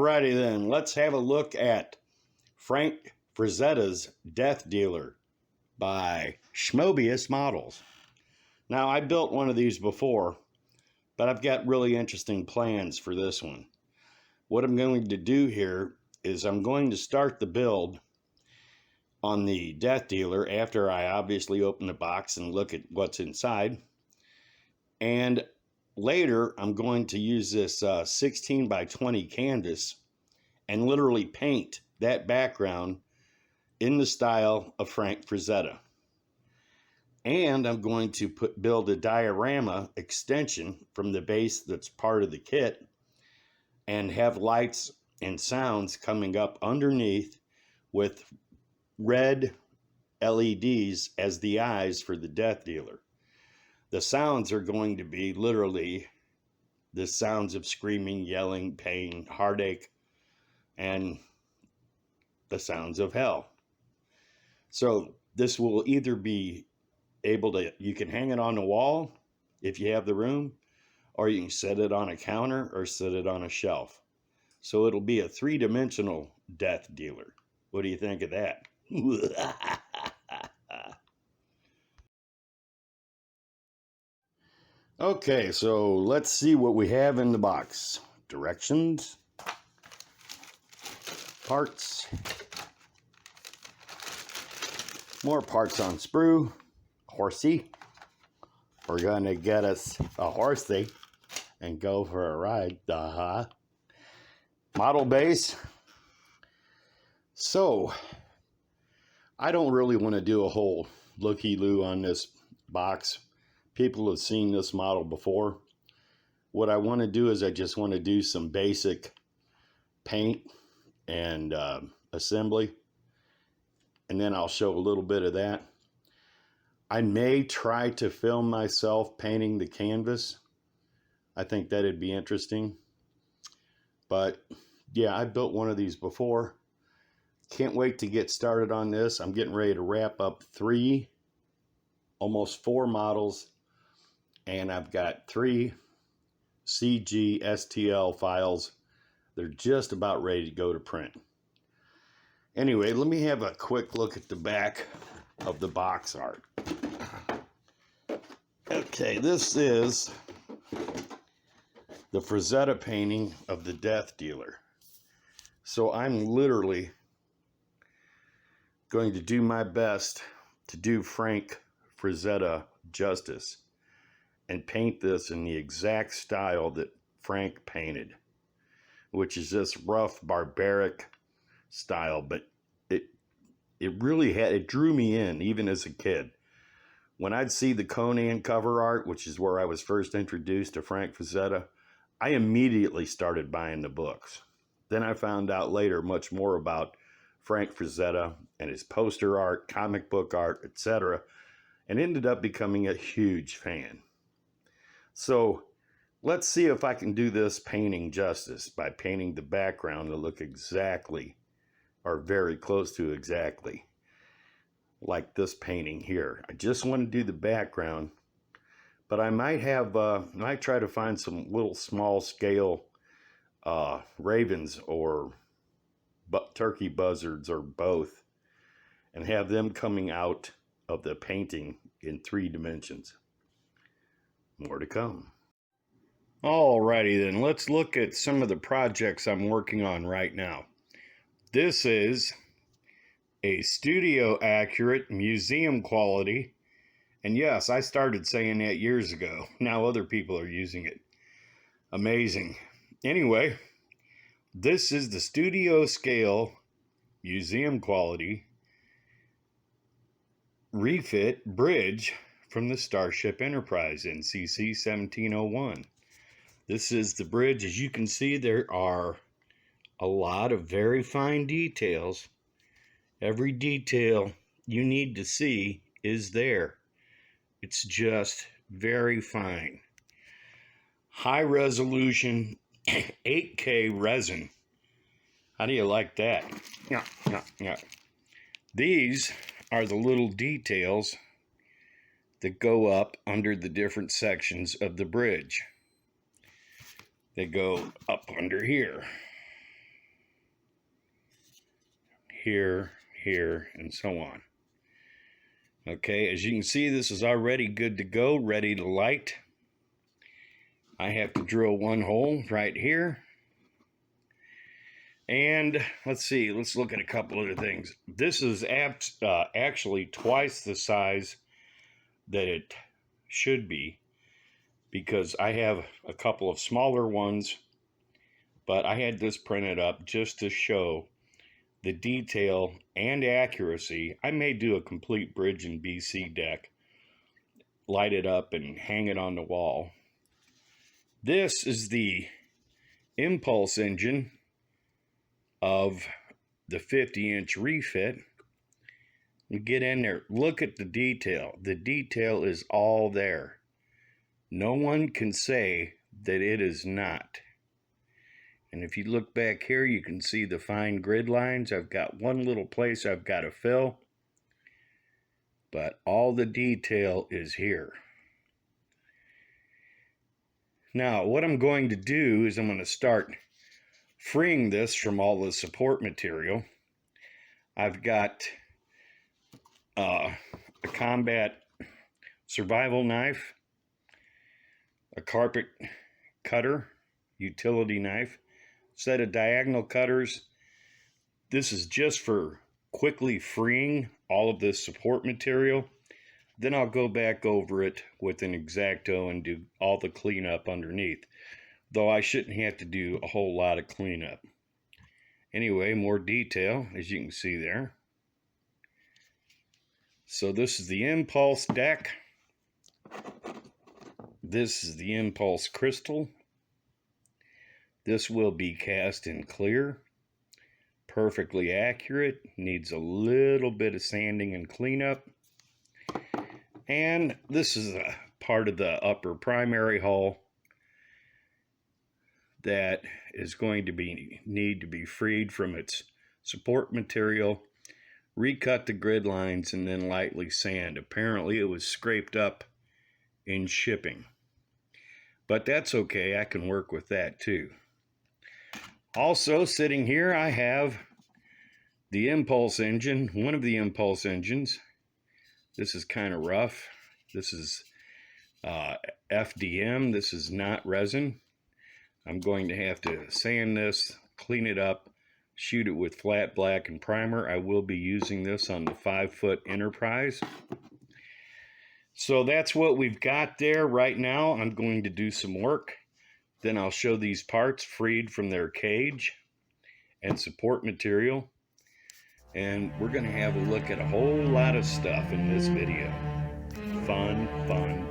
Alrighty then, let's have a look at Frank Frazetta's Death Dealer by Schmobius Models. Now, I built one of these before, but I've got really interesting plans for this one. What I'm going to do here is I'm going to start the build on the Death Dealer after I obviously open the box and look at what's inside. And later, I'm going to use this 16 by 20 canvas and literally paint that background in the style of Frank Frazetta. And I'm going to build a diorama extension from the base that's part of the kit and have lights and sounds coming up underneath with red LEDs as the eyes for the Death Dealer. The sounds are going to be literally the sounds of screaming, yelling, pain, heartache, and the sounds of hell. So this will either be able to, you can hang it on the wall if you have the room, or you can set it on a counter or set it on a shelf. So it'll be a three-dimensional Death Dealer. What do you think of that? Okay, so let's see what we have in the box. Directions, parts, more parts on sprue, horsey. We're gonna get us a horsey and go for a ride. Model base. So I don't really want to do a whole looky-loo on this box. People have seen this model before. What I want to do is I just want to do some basic paint and assembly, and then I'll show a little bit of that. I may try to film myself painting the canvas. I think that'd be interesting. But yeah, I built one of these before. Can't wait to get started on this. I'm getting ready to wrap up 3, almost 4 models, and I've got 3 CG STL files. They're just about ready to go to print. Anyway, let me have a quick look at the back of the box art. Okay, this is the Frazetta painting of the Death Dealer. So I'm literally going to do my best to do Frank Frazetta justice and paint this in the exact style that Frank painted, which is this rough, barbaric style, but it really it drew me in even as a kid. When I'd see the Conan cover art, which is where I was first introduced to Frank Frazetta, I immediately started buying the books. Then I found out later much more about Frank Frazetta and his poster art, comic book art, etc., and ended up becoming a huge fan. So let's see if I can do this painting justice by painting the background to look exactly, or very close to exactly, like this painting here. I just want to do the background, but I might try to find some little small scale ravens or turkey buzzards or both, and have them coming out of the painting in 3 dimensions. More to come. Alrighty then, let's look at some of the projects I'm working on right now. This is a studio accurate, museum quality, and yes, I started saying that years ago. Now other people are using it. Amazing. Anyway, this is the studio scale, museum quality refit bridge from the Starship Enterprise NCC 1701. This is the bridge. As you can see, there are a lot of very fine details. Every detail you need to see is there. It's just very fine. High resolution 8K resin. How do you like that? Yeah. These are the little details that go up under the different sections of the bridge. They go up under here. here, here, and so on. Okay, as you can see, this is already good to go, ready to light. I have to drill one hole right here. And let's see, let's look at a couple other things. This is actually twice the size that it should be, because I have a couple of smaller ones, but I had this printed up just to show the detail and accuracy. I may do a complete bridge and BC deck, light it up and hang it on the wall. This is the impulse engine of the 50-inch refit. You get in there, look at the detail. The detail is all there. No one can say that it is not. And if you look back here, you can see the fine grid lines. I've got one little place I've got to fill, but all the detail is here. Now, what I'm going to do is I'm going to start freeing this from all the support material. I've got a combat survival knife, a carpet cutter, utility knife, set of diagonal cutters. This is just for quickly freeing all of this support material. Then I'll go back over it with an X-Acto and do all the cleanup underneath. Though I shouldn't have to do a whole lot of cleanup. Anyway, more detail, as you can see there. So this is the impulse deck. This is the impulse crystal. This will be cast in clear. Perfectly accurate. Needs a little bit of sanding and cleanup. And this is a part of the upper primary hull that is going to need to be freed from its support material, recut the grid lines, and then lightly sand. Apparently it was scraped up in shipping, but that's okay. I can work with that too. Also sitting here, I have the impulse engine, one of the impulse engines. This is kind of rough. This is FDM. This is not resin. I'm going to have to sand this, clean it up, shoot it with flat black and primer. I will be using this on the 5-foot Enterprise. So that's what we've got there right now. I'm going to do some work. Then I'll show these parts freed from their cage and support material. And we're going to have a look at a whole lot of stuff in this video. Fun, fun,